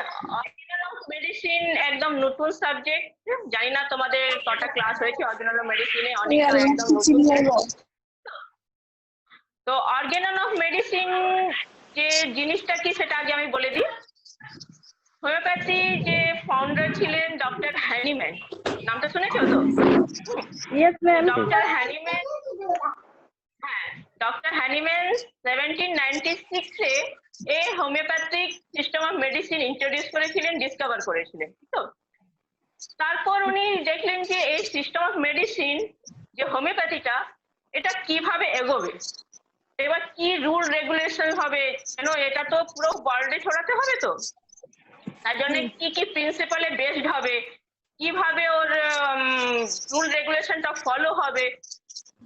আচ্ছা, অর্গানল of medicine একদম নতুন সাবজেক্ট। জানি না তোমাদের কটা ক্লাস হয়েছে অর্গানল অফ মেডিসিনে, অনেক তো একদম নতুন। তো অর্গানল অফ মেডিসিন যে জিনিসটা কি সেটা আগে আমি বলে দিই। হোমিওপ্যাথি যে ফাউন্ডার ছিলেন ডক্টর হ্যানিম্যান, নামটা শুনেছো তো? ডক্টর হ্যানিম্যান, হ্যাঁ, doctor Hahnemann 1796 A homeopathic system of medicine introduce করেছিলেন, ডিসকভার করেছিলেন। তো তারপর উনি দেখলেন যে এই সিস্টেম অফ মেডিসিন যে হোমিওপ্যাথিটা, এটা কিভাবে এগোবে, এবার কি রুল রেগুলেশন হবে, কেন এটা তো পুরো ওয়ার্ল্ডে ছড়াতে হবে, তো তার জন্য কি কি প্রিন্সিপালে বেসড হবে, কিভাবে ওর রুল রেগুলেশনটা ফলো হবে,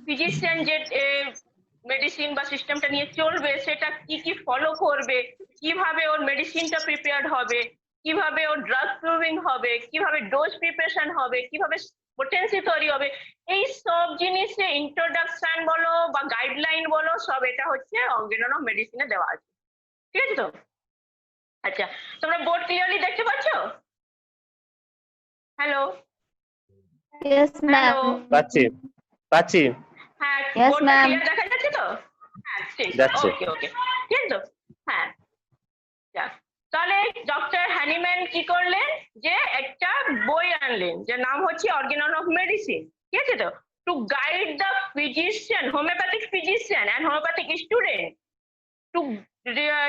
ফিজিশিয়ান যে মেডিসিন বা সিস্টেমটা নিয়ে চলবে সেটা কি কি ফলো করবে, কিভাবে ওর মেডিসিনটা প্রিপেয়ার্ড হবে, কিভাবে ওর ড্রাগ প্রুভিং হবে, কিভাবে ডোজ প্রিপারেশন হবে, কিভাবে পোটেন্সি তৈরি হবে, এই সব জিনিসে ইন্ট্রোডাকশন বলো বা গাইডলাইন বলো, সব এটা হচ্ছে অর্গানল অফ মেডিসিনে দেওয়া আছে। ঠিক আছে তো? আচ্ছা, তোমরা বোর্ড ক্লিয়ারলি দেখতে পাচ্ছ? হ্যালো? Yes, ma'am. পাচ্ছি পাচ্ছি। হ্যাঁ, Yes, বোর্ডটা ma'am. ক্লিয়ার দেখা যাচ্ছে তো? হ্যাঁ, ঠিক। যাচ্ছে। ওকে ওকে, ঠিক আছে তো? হ্যাঁ, যাক। তাহলে ডক্টর হ্যানিম্যান কি করলেন, যে একটা বই আনলেন, যার নাম হচ্ছে অর্গানল অফ মেডিসিন। ঠিক আছে তো? To guide the physician, homoeopathic physician and homoeopathic student to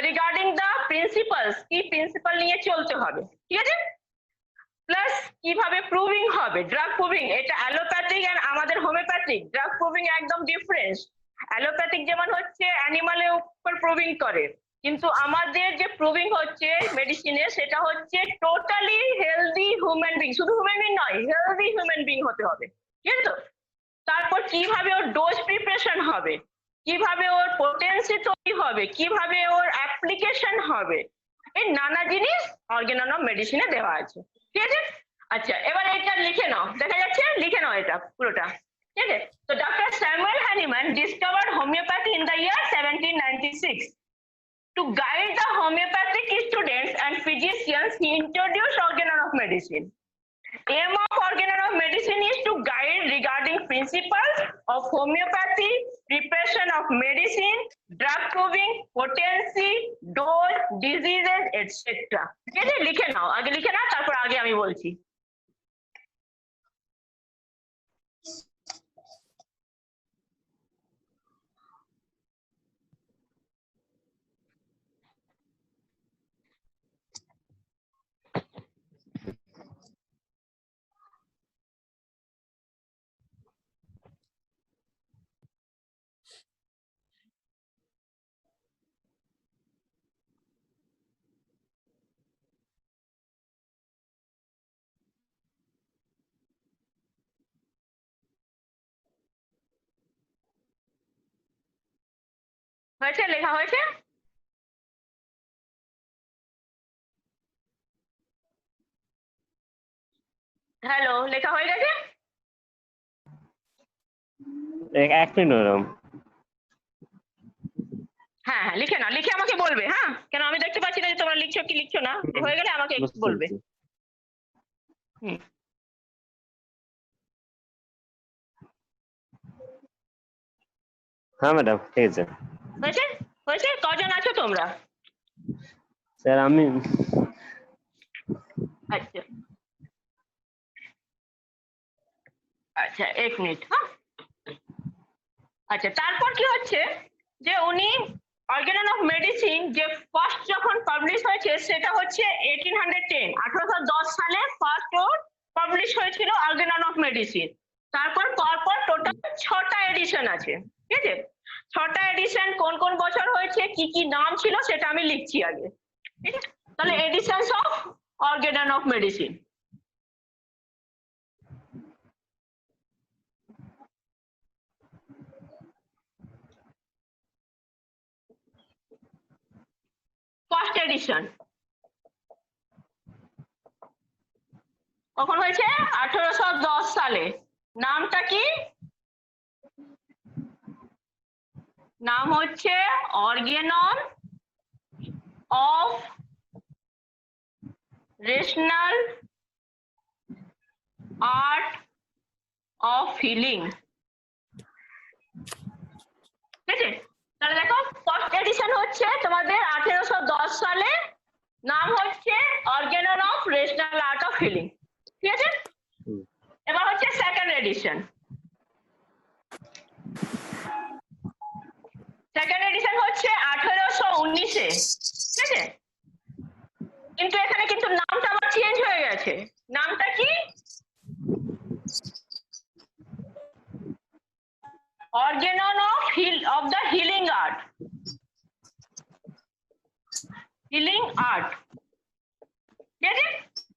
regarding the principles, কি প্রিন্সিপাল নিয়ে চলতে হবে। ঠিক আছে? প্লাস কিভাবে প্রুভিং হবে, ড্রাগ প্রুভিং, এটা অ্যালোপ্যাথিক আর আমাদের হোমিওপ্যাথিক ড্রাগ প্রুভিং একদম ডিফারেন্স। অ্যালোপ্যাথিক যেমন হচ্ছে অ্যানিমালের উপর প্রুভিং করে, কিন্তু আমাদের যে প্রুভিং হচ্ছে মেডিসিনে সেটা হচ্ছে টোটালি হেলদি হিউম্যান বিং, শুধু হিউম্যান বিং নয়, হেলদি হিউম্যান বিং হতে হবে। ঠিক আছে তো? তারপর কিভাবে ওর ডোজ প্রিপারেশন হবে, কিভাবে ওর পোটেন্সি তৈরি হবে, কিভাবে ওর অ্যাপ্লিকেশন হবে, এই নানা জিনিস অর্গানল অফ মেডিসিনে দেওয়া আছে। ঠিক আছে? আচ্ছা, এবার এটা লিখে নাও, দেখা যাচ্ছে? লিখে নাও এটা পুরোটা। ঠিক আছে? তো doctor Samuel Hahnemann discovered homeopathy in the year 1796. To guide the homeopathic students and physicians, he introduced organelle of medicine. Aim of organelle of medicine is to guide regarding principles of homeopathy, preparation of medicine, drug proving, potency, dose, diseases, etc. ঠিক আছে? লিখে নাও, আগে লিখে নাও, তারপর আগে আমি বলছি। হয়েছে? লেখা হয়েছে? হ্যালো, লেখা হয়ে গেছে? এক মিনিট ম্যাডাম। হ্যাঁ হ্যাঁ, লিখে নাও, লিখে আমাকে বলবে। হ্যাঁ, কেন আমি দেখতে পাচ্ছি না যে তোমরা লিখছো কি লিখছো না, হয়ে গেলে আমাকে বুঝতে বলবে। পেরেছি। হুম। হ্যাঁ ম্যাডাম, ঠিক আছে। হয়েছে? হয়েছে? কজন আছো তোমরা? স্যার আমি আচ্ছা আচ্ছা, এক মিনিট। হ্যাঁ, আচ্ছা, তারপর কি হচ্ছে যে উনি অর্গানল অফ মেডিসিন যে ফার্স্ট যখন পাবলিশ হয়েছে সেটা হচ্ছে 1810, 1810 সালে ফার্স্ট পাবলিশ হয়েছিল অর্গানল অফ মেডিসিন। তারপর পরপর টোটাল 6টা এডিশন আছে। ঠিক আছে? 6টা এডিশন কোন কোন বছর হয়েছে, কি কি নাম ছিল, সেটা আমি লিখছি আগে। ঠিক আছে? তাহলে editions of organon of medicine. First edition কখন হয়েছে? 1810 সালে। নামটা কি? নাম হচ্ছে organon of rational art of healing। ঠিক আছে, তাহলে দেখো ফার্স্ট এডিশন হচ্ছে তোমাদের 1810 সালে, নাম হচ্ছে Organon of rational art of healing. ঠিক আছে, এবার হচ্ছে সেকেন্ড এডিশন। সেকেন্ড এডিশন হচ্ছে 1819-এ। ঠিক আছে, কিন্তু এখানে কিন্তু নামটা আবার চেঞ্জ হয়ে গেছে। নামটা কি? Organon of the healing art. Healing art. ঠিক আছে,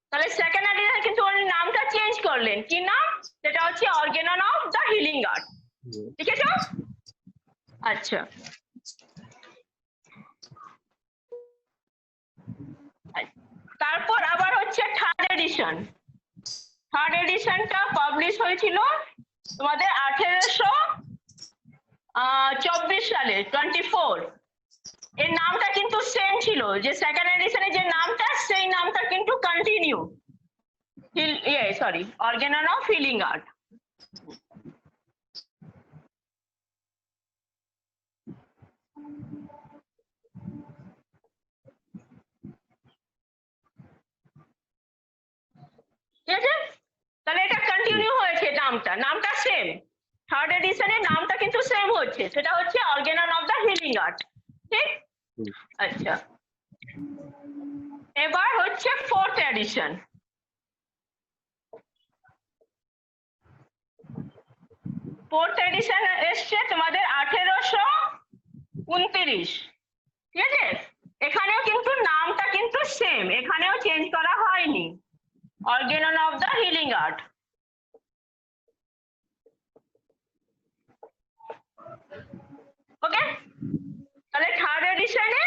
তাহলে সেকেন্ড এডিশন কিন্তু উনি নামটা চেঞ্জ করলেন। কি নাম? সেটা হচ্ছে Organon of the healing art. ঠিক আছে, আচ্ছা। তারপর আবার হচ্ছে থার্ড এডিশন। থার্ড এডিশনটা পাবলিশ হয়েছিল তোমাদের 1824 সালে 24। এর নামটা কিন্তু সেম ছিল, যে সেকেন্ড এডিশনে যে নামটা সেই নামটা কিন্তু continue, sorry Organon of healing art. ঠিক আছে, তাহলে এটা কন্টিনিউ হয়েছে, নামটা সেম। থার্ড এডিশনের নামটা কিন্তু সেম হচ্ছে, সেটা হচ্ছে Organon of the healing art. ঠিক, আচ্ছা। এবার হচ্ছে ফোর্থ এডিশন। ফোর্থ এডিশন এসছে তোমাদের 1829। ঠিক আছে, এখানেও কিন্তু নামটা কিন্তু সেম, এখানেও চেঞ্জ করা হয়নি, organon of the healing art. Okay, তাহলে থার্ড এডিশনে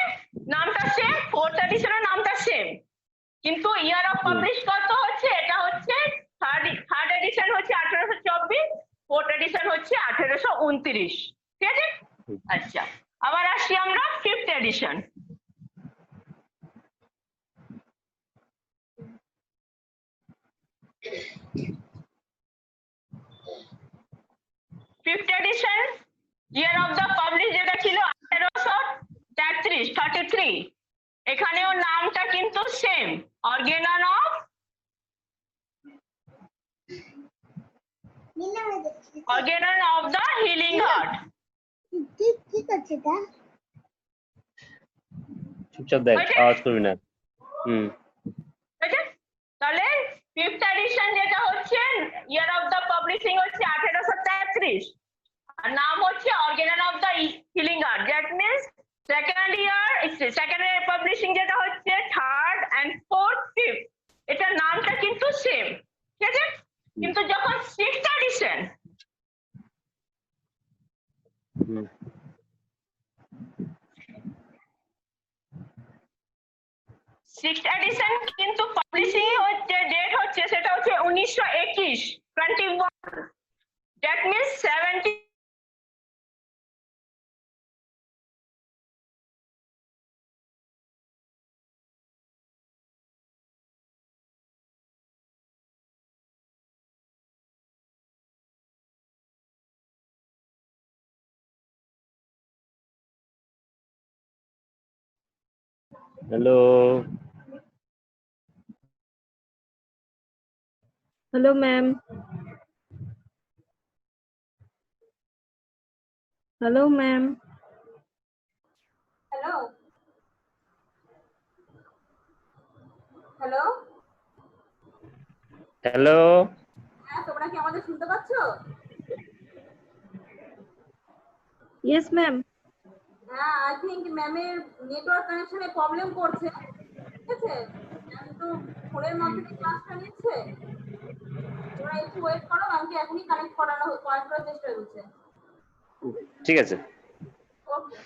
নামটা সেম, ফোর্থ এডিশনের নামটা সেম, কিন্তু ইয়ার অফ পাবলিশ কত হচ্ছে? এটা হচ্ছে থার্ড এডিশন হচ্ছে 1824, ফোর্থ এডিশন হচ্ছে 1829। ঠিক আছে, আচ্ছা। আবার আসি আমরা fifth edition. Fifth edition year of the publish যেটা ছিল 1833। এখানেও নামটা কিন্তু same, Organon of the healing art. ঠিক আছে দা, চুপচাপ দেখ, আওয়াজ করবি না। ঠিক আছে, তাহলে ফিফথ এডিশন যেটা হচ্ছে ইয়ার অফ দ্য পাবলিশিং হচ্ছে 1833, আর নাম হচ্ছে Organon of the healing art. That means second year publishing যেটা হচ্ছে থার্ড এন্ড ফোর্থ ফিফথ, এটার নামটা কিন্তু সেম। ঠিক আছে, কিন্তু যখন সিক্সথ এডিশন, সিক্সথ এডিশন কিন্তু পাবলিশিং হচ্ছে, ডেট হচ্ছে সেটা হচ্ছে 1921, 21। That means 70। Hello, hello ma'am. Hello ma'am. Hello hello, hello. হ্যাঁ তোমরা কি আমাদের শুনতে পাচ্ছো? Yes ma'am. হ্যাঁ, আই থিংক ম্যামের নেটওয়ার্ক কানেকশনে প্রবলেম করছে। ঠিক আছে, ম্যাম তো ফোনের মাধ্যমে ক্লাসটা নিচ্ছে, তোমরা একটু ওয়েট করো, ম্যামকে এখনই কানেক্ট করার চেষ্টা করছে। ঠিক আছে। ওকে।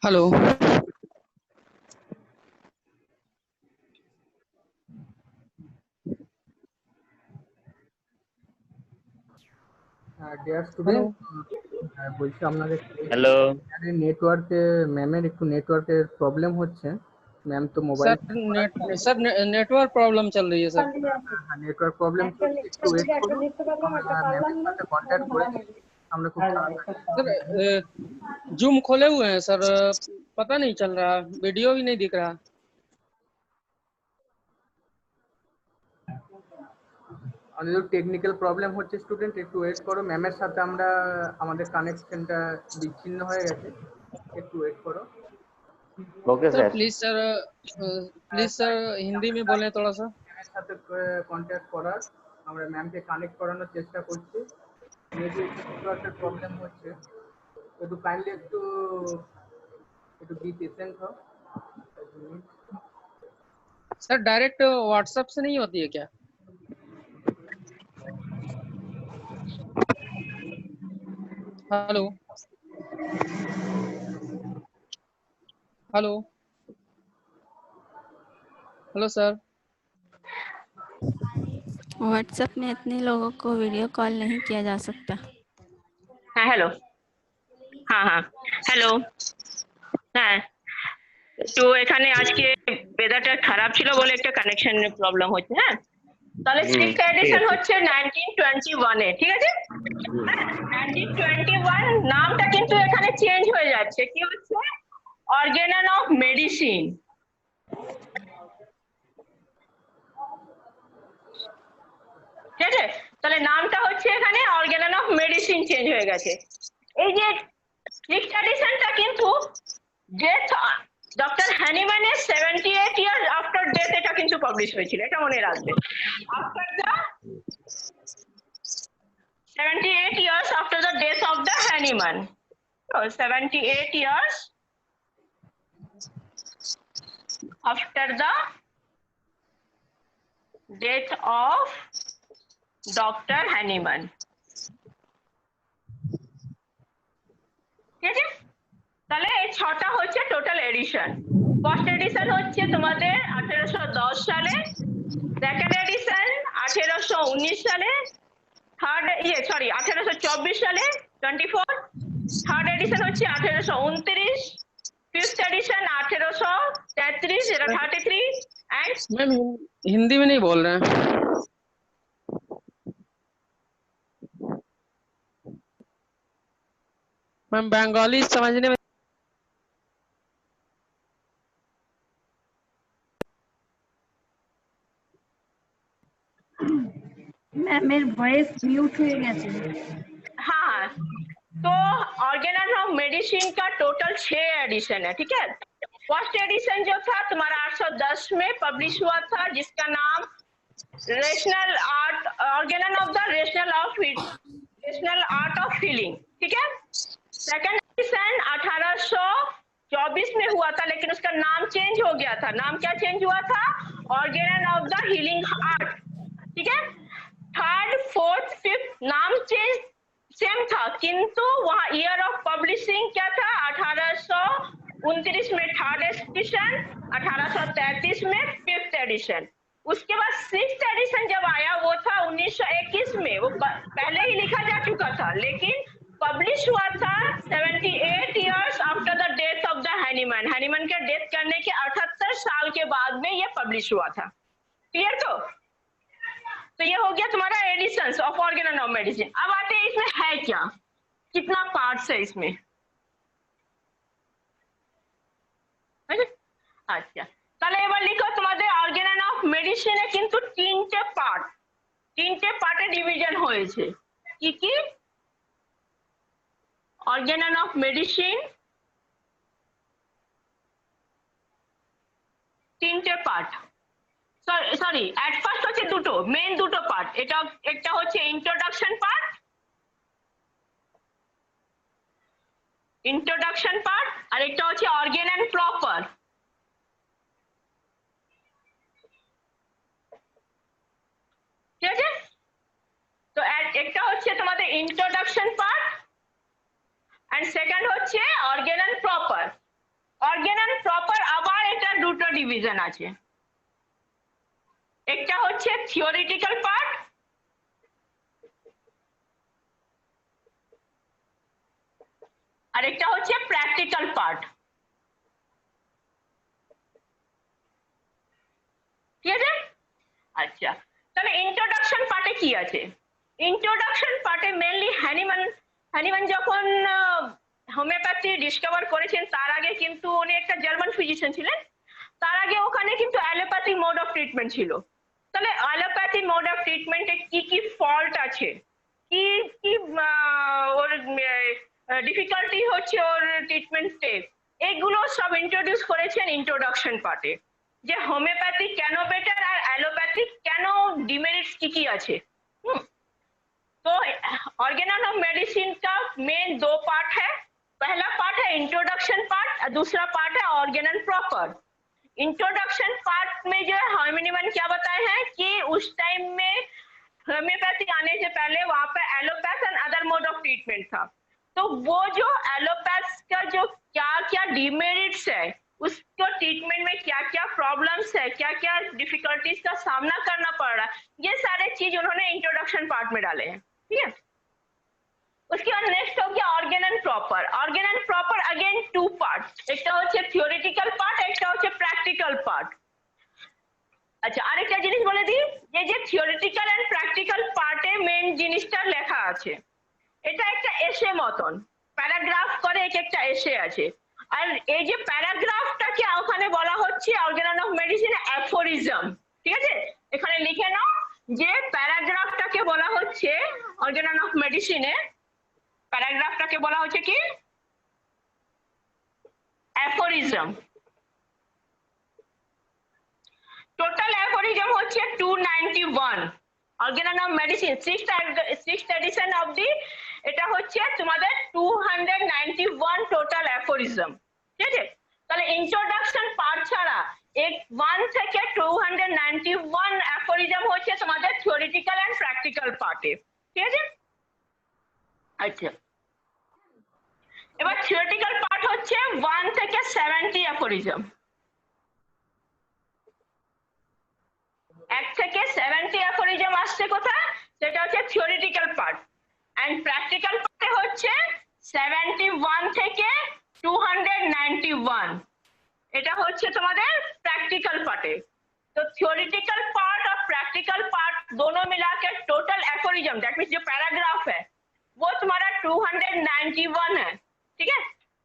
हेलो। ডিয়ার স্টুডেন্ট, বলছি আপনাদের হ্যালো। নেটওয়ার্কে ম্যামের একটু নেটওয়ার্কের প্রবলেম হচ্ছে। ম্যাম তো মোবাইল सर नेटवर्क प्रॉब्लम चल रही है सर। নেটওয়ার্ক প্রবলেম চলছে, একটু ওয়েট করুন। আমরা ম্যামের সাথে কন্ট্যাক্ট করেছি, আমরা খুব তাড়াতাড়ি। सर जूम खोले हुए हैं सर, पता नहीं चल रहा, वीडियो भी नहीं दिख रहा। আমাদের টেকনিক্যাল প্রবলেম হচ্ছে স্টুডেন্ট, একটু ওয়েট করো। ম্যামের সাথে আমরা আমাদের কানেকশনটা বিচ্ছিন্ন হয়ে গেছে, একটু ওয়েট করো। Okay sir sir. Please sir Hindi में बोलें थोड़ा सा। ম্যামের সাথে কন্ট্যাক্ট করার আমরা ম্যামকে কানেক্ট করানোর চেষ্টা করছি। মেবি নেটওয়ার্কের প্রবলেম হচ্ছে, একটু কাইন্ডলি একটু বি পেশেন্ট হও। सर डायरेक्ट व्हाट्सएप से नहीं होती है क्या? Hello hello hello sir. WhatsApp में इतने लोगों को वीडियो कॉल नहीं किया जा सकता। হ্যাঁ হ্যালো, হ্যাঁ হ্যালো, হ্যাঁ তো এখানে আজকে ওয়েদারটা খারাপ ছিল বলে একটা কানেকশনের প্রবলেম হচ্ছে। হ্যাঁ, তাহলে সিক্স এডিশন হচ্ছে 1921 এ, ঠিক আছে? 1921 নামটা কিন্তু এখানে চেঞ্জ হয়ে যাচ্ছে, কি হচ্ছে? Organon of medicine. ঠিক আছে, তাহলে নামটা হচ্ছে এখানে অর্গানন অফ মেডিসিন চেঞ্জ হয়ে গেছে। এই যে সিক্স এডিশনটা কিন্তু ডেথ ডক্টর হ্যানিম্যানের 78 ইয়ার্স আফটার ডেথ এটা কিন্তু পাবলিশ হয়েছিল, এটা মনে রাখবে। After the 78 years after the death of the Hahnemann. So 78 years after the death of Dr. Hahnemann. ঠিক আছে, তাহলে এই ছটা হচ্ছে টোটাল এডিশন। ফার্স্ট এডিশন হচ্ছে তোমাদের 1810 সালে, সেকেন্ড এডিশন 1819 সালে, থার্ড 1824 সালে 24, থার্ড এডিশন হচ্ছে 1829, फिफ्थ एडिशन 1833 যেটা 33 एंड मैम हिंदी में नहीं बोल रहे हैं मैम, बंगाली समझने में। ম্যামের ভয়েস মিউট হয়ে গেছে। हाँ तो ऑर्गेनन ऑफ मेडिसिन का टोटल 6 एडिशन है, ठीक है। फर्स्ट एडिशन जो था तुम्हारा 810 में पब्लिश हुआ था, जिसका नाम rational art, Organon of the rational art of healing, ठीक है। सेकंड एडिशन 1824 में हुआ था, लेकिन उसका नाम चेंज हो गया था। नाम क्या चेंज हुआ था? Organon of the healing art, ठीक है। थर्ड, फोर्थ, फिफ्थ नाम चेंज सेम था, किंतु वहाँ ईयर ऑफ पब्लिशिंग क्या था? 1829 में थर्ड एडिशन, 1833 में फिफ्थ एडिशन। उसके बाद सिक्स्थ एडिशन जब आया वो था 1921 में। वो पहले ही लिखा जा चुका था, लेकिन पब्लिश हुआ था 78 years after the death of the Hahnemann. Hahnemann के डेथ करने के 78 साल के बाद में ये पब्लिश हुआ था। क्लियर? तो ये हो गया तुम्हारा editions of Organon of medicine. अब आते हैं इसमें है क्या, कितना पार्ट्स है इसमें। আচ্ছা, তাহলে এবার লিখো তোমাদের অর্গানন অফ মেডিসিনে কিন্তু তিনটে পার্টে ডিভিশন হয়েছে। কি কি? অর্গানন অফ মেডিসিন তিনটে পার্ট, সরি এট ফার্স্ট হচ্ছে দুটো, মেইন দুটো পার্ট। এটা একটা হচ্ছে ইন্ট্রোডাকশন পার্ট, আর একটা হচ্ছে অর্গানন প্রপার। ঠিক আছে? তো একটা হচ্ছে তোমাদের ইন্ট্রোডাকশন পার্ট এন্ড সেকেন্ড হচ্ছে অর্গানন প্রপার। অর্গানন প্রপার আবার এটা দুটো ডিভিশন আছে, একটা হচ্ছে থিওরিটিক্যাল পার্ট আর একটা হচ্ছে প্র্যাকটিক্যাল পার্ট। ঠিক আছে? আচ্ছা, তাহলে ইন্ট্রোডাকশন পার্টে কি আছে? ইন্ট্রোডাকশন পার্টে মেইনলি হ্যানিম্যান যখন হোমিওপ্যাথি ডিসকভার করেছেন তার আগে কিন্তু উনি একটা জার্মান ফিজিশিয়ান ছিলেন। তার আগে ওখানে কিন্তু অ্যালোপ্যাথি মোড অফ ট্রিটমেন্ট ছিল। তাহলে অ্যালোপ্যাথি মোড অফ ট্রিটমেন্টে কি কি ফল্ট আছে, কি কি ওর ডিফিকাল্টি হচ্ছে ওর ট্রিটমেন্টে, এগুলো সব ইন্ট্রোডিউস করেছেন ইন্ট্রোডাকশন পার্টে। যে হোমিওপ্যাথি কেন বেটার আর অ্যালোপ্যাথি কেন ডিমেরিটস কি কি আছে। तो ऑर्गेनन ऑफ मेडिसिन का मेन दो पार्ट है। पहला पार्ट है इंट्रोडक्शन पार्ट और दूसरा पार्ट है ऑर्गेनन प्रॉपर। इंट्रोडक्शन पार्ट में जो है हैनीमैन क्या बताए हैं कि उस टाइम में होम्योपैथी आने से पहले वहां पे allopath and other mode of treatment था। तो वो जो एलोपैथ का जो क्या क्या डिमेरिट्स है, उसको ट्रीटमेंट में क्या क्या प्रॉब्लम्स है, क्या क्या डिफिकल्टीज का सामना करना पड़ रहा है, ये सारे चीज उन्होंने इंट्रोडक्शन पार्ट में डाले हैं। ठीक है? उसके बाद नेक्स्ट हो गया Organon proper. Organon proper again two part, एक হচ্ছে থিওরিটিক্যাল পার্ট, একটা হচ্ছে প্র্যাকটিক্যাল পার্ট। আচ্ছা, আরেকটা জিনিস বলে দিই, যে থিওরিটিক্যাল এন্ড প্র্যাকটিক্যাল পার্টে মেইন জিনিসটা লেখা আছে, এটা একটা এসে মতন প্যারাগ্রাফ করে একটা এসে আছে। আর এই যে প্যারাগ্রাফটাকে ওখানে বলা হচ্ছে অর্গানন অফ মেডিসিন অ্যাফোরিজম। ঠিক আছে? এখানে লিখে নাও যে প্যারাগ্রাফটাকে বলা হচ্ছে অর্গানন অফ মেডিসিনে, প্যারাগ্রাফটাকে বলা হচ্ছে কি? অ্যাফোরিজম। টোটাল অ্যাফোরিজম হচ্ছে 291। Organon of medicine sixth edition অবধি এটা হচ্ছে তোমাদের 291 টোটাল অ্যাফোরিজম। ঠিক আছে? তাহলে ইন্ট্রোডাকশন পার্ট ছাড়া 1 থেকে 291 অ্যাফোরিজম হচ্ছে তোমাদের থিওরিটিক্যাল এন্ড প্র্যাকটিক্যাল পার্টে। ঠিক আছে? আচ্ছা, এবার থিওরিটিক্যাল পার্ট হচ্ছে 1 থেকে 70 অ্যাফোরিজম। 1 থেকে 70 অ্যাফোরিজম আসছে কোথায়? সেটা হচ্ছে থিওরিটিক্যাল পার্ট। এন্ড প্র্যাকটিক্যাল পার্টে হচ্ছে 71 থেকে 291। এটা হচ্ছে তোমাদের प्रैक्टिकल पार्ट है। तो थियोरिटिकल पार्ट और प्रैक्टिकल पार्ट दोनों मिला के टोटल एफोरिज्म दैट मींस जो पैराग्राफ है वो तुम्हारा 291 है। ठीक है?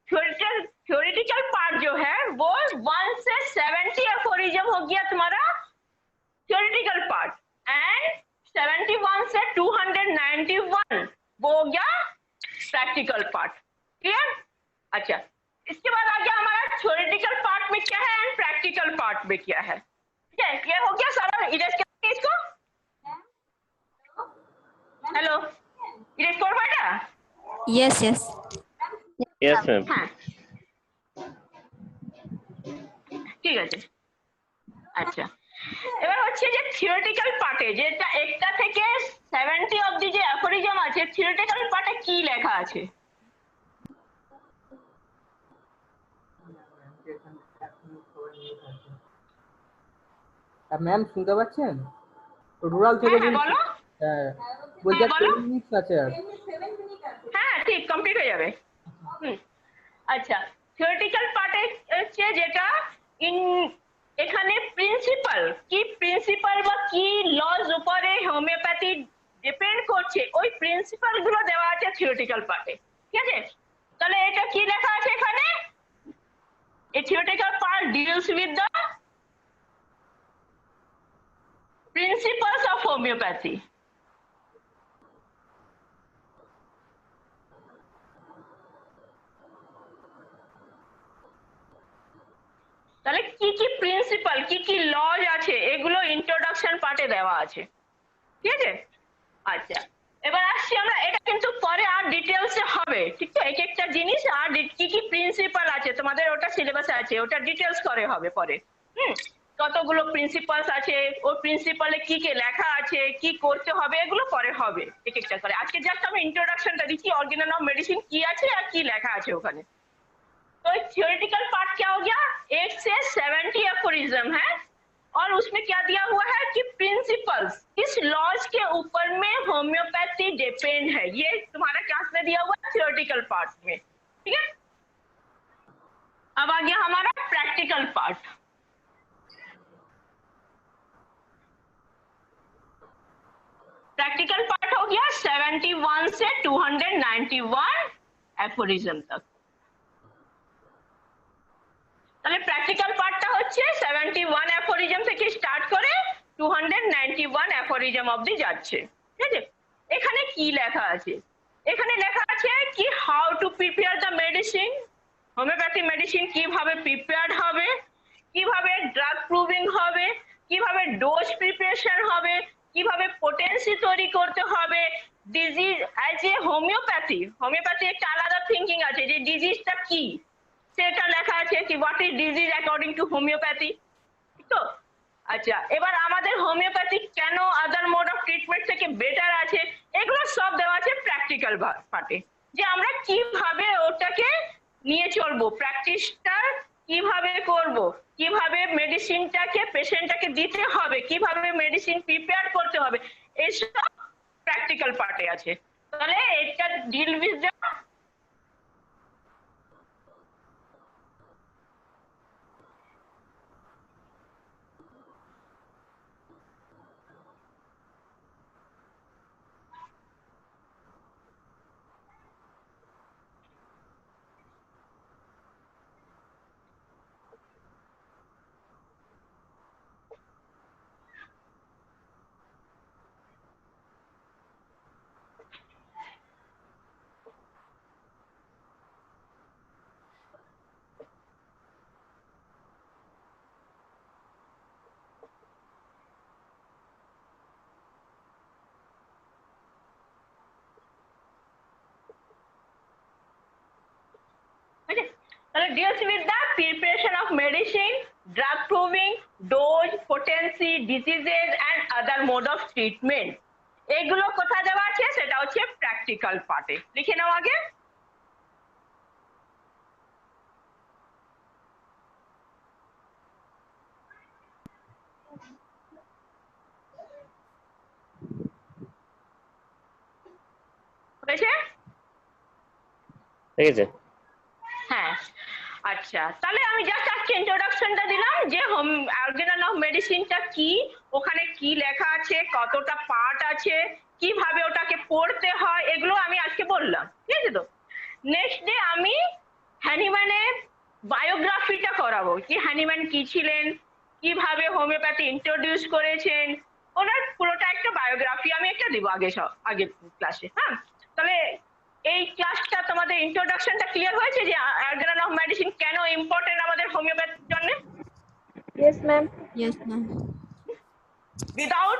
थियोरिटिकल पार्ट जो है वो 1 से 70 एफोरिज्म हो गया तुम्हारा थियोरिटिकल पार्ट, एंड 71 से 291 वो हो गया प्रैक्टिकल पार्ट। क्लियर? अच्छा, इसके बाद आ गया हमारा थ्योरेटिकल पार्ट में क्या है एंड प्रैक्टिकल पार्ट में क्या है। ठीक है? ये हो गया सारा। इरेज करके इसको হ্যালো, ইরেজ করবো এটা? Yes, yes. Yes, ma'am. হ্যাঁ, ঠিক আছে। আচ্ছা, এবার হচ্ছে যে থিওরিটিক্যাল পার্টে, যেটা একটা থেকে 70 অবধি যে অ্যাফোরিজম আছে, থিওরিটিক্যাল পার্টে কি লেখা আছে? ম্যাম শুনতে পাচ্ছেন? রুরাল থেকে হ্যাঁ, বলো। বলছি হ্যাঁ, বলো। 10 মিনিটস আছে আর 7 মিনিট আছে। হ্যাঁ, ঠিক কমপ্লিট হয়ে যাবে। আচ্ছা, থিওরিটিক্যাল পার্টে হচ্ছে যেটা এখানে প্রিন্সিপাল বা কি লজ উপরে হোমিওপ্যাথি ডিপেন্ড করছে, ওই প্রিন্সিপাল গুলো দেওয়া আছে থিওরিটিক্যাল পার্টে। ঠিক আছে, তাহলে এটা কি লেখা আছে এখানে? A theoretical part deals with the principles of homeopathy. তাহলে কি কি প্রিন্সিপাল, কি কি লজ আছে, এগুলো ইন্ট্রোডাকশন পার্টে দেওয়া আছে। ঠিক আছে, আচ্ছা এবার আসছি আমরা, এটা কিন্তু পরে আর ডিটেলসে হবে, ঠিক তো? এক একটা জিনিস আর কি কি প্রিন্সিপাল আছে তোমাদের ওটা সিলেবাসে আছে, ওটা ডিটেলস করে হবে পরে। কতগুলো প্রিন্সিপালস আছে, ওই প্রিন্সিপালে কি কি লেখা আছে, কি করতে হবে, এগুলো পরে হবে এক একটা করে। আজকে জাস্ট আমি ইন্ট্রোডাকশনটা দিচ্ছি, অর্গানন অফ মেডিসিন কি আছে আর কি লেখা আছে ওখানে। तो थियोरेटिकल पार्ट क्या हो गया? 1 से 70 एफोरिज्म है, और उसमें क्या दिया हुआ है कि प्रिंसिपल्स, किस लॉज के ऊपर में होम्योपैथी डिपेंड है, ये तुम्हारा क्लास में दिया हुआ है थियोरेटिकल पार्ट में। ठीक है, अब आ गया हमारा प्रैक्टिकल पार्ट। प्रैक्टिकल पार्ट हो गया 71 से 291 एफोरिज्म तक। তাহলে প্র্যাকটিক্যাল পার্টটা হচ্ছে 71 অ্যাফোরিজম থেকে স্টার্ট করে 291 অ্যাফোরিজম অবধি যাচ্ছে। ঠিক আছে, এখানে কি লেখা আছে? এখানে লেখা আছে কি how to prepare the medicine, homeopathy medicine কিভাবে প্রিপেয়ার্ড হবে, কিভাবে ড্রাগ প্রুভিং হবে, কিভাবে ডোজ প্রিপারেশন হবে, কিভাবে পোটেন্সি তৈরি করতে হবে, ডিজিজ অ্যাজ এ হোমিওপ্যাথি একটা আলাদা থিঙ্কিং আছে যে ডিজিজটা কি সেটা লেখা আছে, কি what is disease according to homeopathy. তো আচ্ছা, এবার আমাদের হোমিওপ্যাথি কেন আদার মোড অফ ট্রিটমেন্ট থেকে বেটার আছে, এগুলো সব দেওয়া আছে প্র্যাকটিক্যাল পার্টে, যে আমরা কিভাবে ওটাকে নিয়ে চলবো, প্র্যাকটিসটা কিভাবে করব, কিভাবে মেডিসিনটাকে পেশেন্টটাকে দিতে হবে, কিভাবে মেডিসিন প্রিপেয়ার করতে হবে, এসব প্র্যাকটিক্যাল পার্টে আছে। তাহলে এটা deal with the deals with the preparation of medicine, drug proving, dose, potency, diseases and other mode of treatment. এগুলো কোথায় দেওয়া আছে? সেটা হচ্ছে প্র্যাকটিক্যাল পার্টে। লিখে নাও আগে। হয়েছে? ঠিক আছে। হ্যাঁ, আচ্ছা তাহলে আমি জাস্ট আজকে ইন্ট্রোডাকশনটা দিলাম যে অর্গানন অফ মেডিসিনটা কি, ওখানে কি লেখা আছে, কতটা পার্ট আছে, কিভাবে ওটাকে পড়তে হয়, এগুলো আমি আজকে বললাম। ঠিক আছে, তো নেক্সট ডে আমি হ্যানিম্যানের বায়োগ্রাফিটা করাবো, কি হ্যানিম্যান কি ছিলেন, কিভাবে হোমিওপ্যাথি ইন্ট্রোডিউস করেছেন, ওনার পুরোটা একটা বায়োগ্রাফি আমি একটা দেবো আগের ক্লাসে। হ্যাঁ, তাহলে এই ক্লাসটা তোমাদের ইন্ট্রোডাকশনটা ক্লিয়ার হয়েছে যে অর্গানন অফ মেডিসিন কেন ইম্পর্টেন্ট আমাদের হোমিওপ্যাথির জন্য? Yes, ma'am. Yes, ma'am. without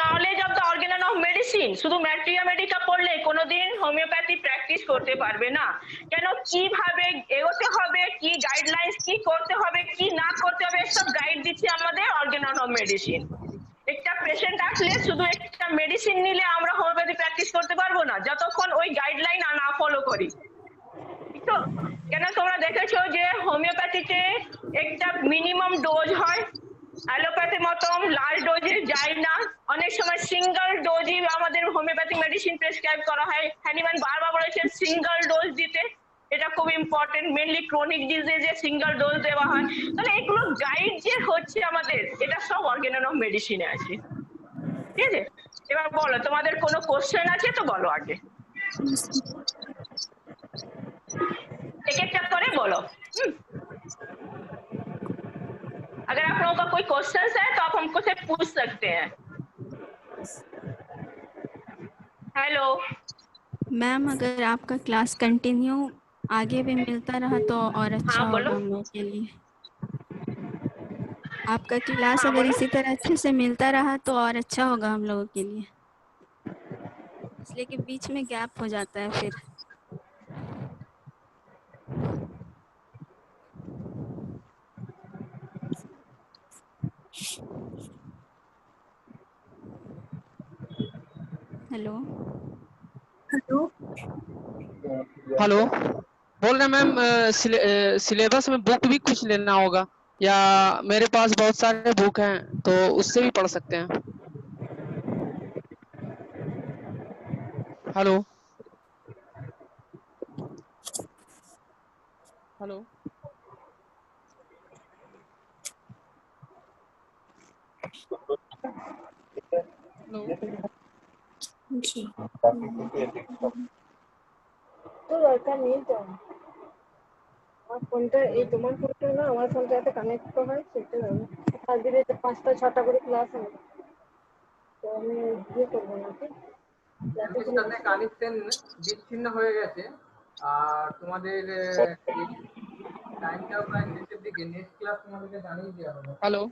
knowledge of the organ of medicine শুধু ম্যাট্রিয়া মেডিকা পড়লে কোনোদিন হোমিওপ্যাথি প্র্যাকটিস করতে পারবে না। কেন, কিভাবে এগোতে হবে, কি গাইডলাইন্স, কি করতে হবে, কি না করতে হবে, সব গাইড দিচ্ছে আমাদের অর্গান অফ মেডিসিন। একটা পেশেন্ট আসলে শুধু একটা মেডিসিন নিলে আমরা হোমিওপ্যাথি প্র্যাকটিস করতে পারবো না যতক্ষণ ওই গাইডলাইন না ফলো করি। তো কেন তোমরা দেখেছো যে হোমিওপ্যাথিতে একটা মিনিমাম ডোজ হয়, অ্যালোপ্যাথি মতন লার্জ ডোজে যায় না, অনেক সময় সিঙ্গেল ডোজই আমাদের হোমিওপ্যাথি মেডিসিন প্রেসক্রাইব করা হয়। হ্যানিম্যান বারবার বলেছেন সিঙ্গেল ডোজ দিতে, এটা খুব ইম্পর্টেন্ট, মেনলি ক্রনিক ডিজিজে সিঙ্গেল ডোজ দেওয়া হয়। তাহলে এগুলো গাইড যে হচ্ছে আমাদের, এটা সব অর্গান অফ মেডিসিনে আছে। ঠিক আছে, এবার বলো তোমাদের কোনো কোশ্চেন আছে তো বলো আগে, एक एक करे बोलो। अगर आप लोगों का कोई क्वेश्चन है तो आप हमको से पूछ सकते हैं। हेलो मैम, अगर आपका क्लास कंटिन्यू आगे भी मिलता रहा तो और अच्छा हाँ, बोलो। होगा हम लोग के लिए। आपका क्लास हाँ, अगर बोलो। इसी तरह अच्छे से मिलता रहा तो और अच्छा होगा हम लोगों के लिए, इसलिए कि बीच में गैप हो जाता है फिर। हेलो हेलो, बोल रहे मैम सिलेबस में बुक भी कुछ लेना होगा या मेरे पास बहुत सारे बुक हैं तो उससे भी पढ़ सकते हैं? हेलो हेलो हेलो তো দরকার নেই তো, আমার ফোনটা এই তোমার ফোনটা না আমার ফোনটা যাতে কানেক্ট হয় সেটা আমি আজকে 5টা 6টা করে ক্লাস হবে, তো আমি ইয়ে করবো নাকি ম্যামের সাথে কানেকশন বিচ্ছিন্ন হয়ে গেছে। আর তোমাদের টাইমটা প্রায় শেষের দিকে, নেক্সট ক্লাস তোমাদেরকে জানিয়ে দেওয়া হবে। हेलो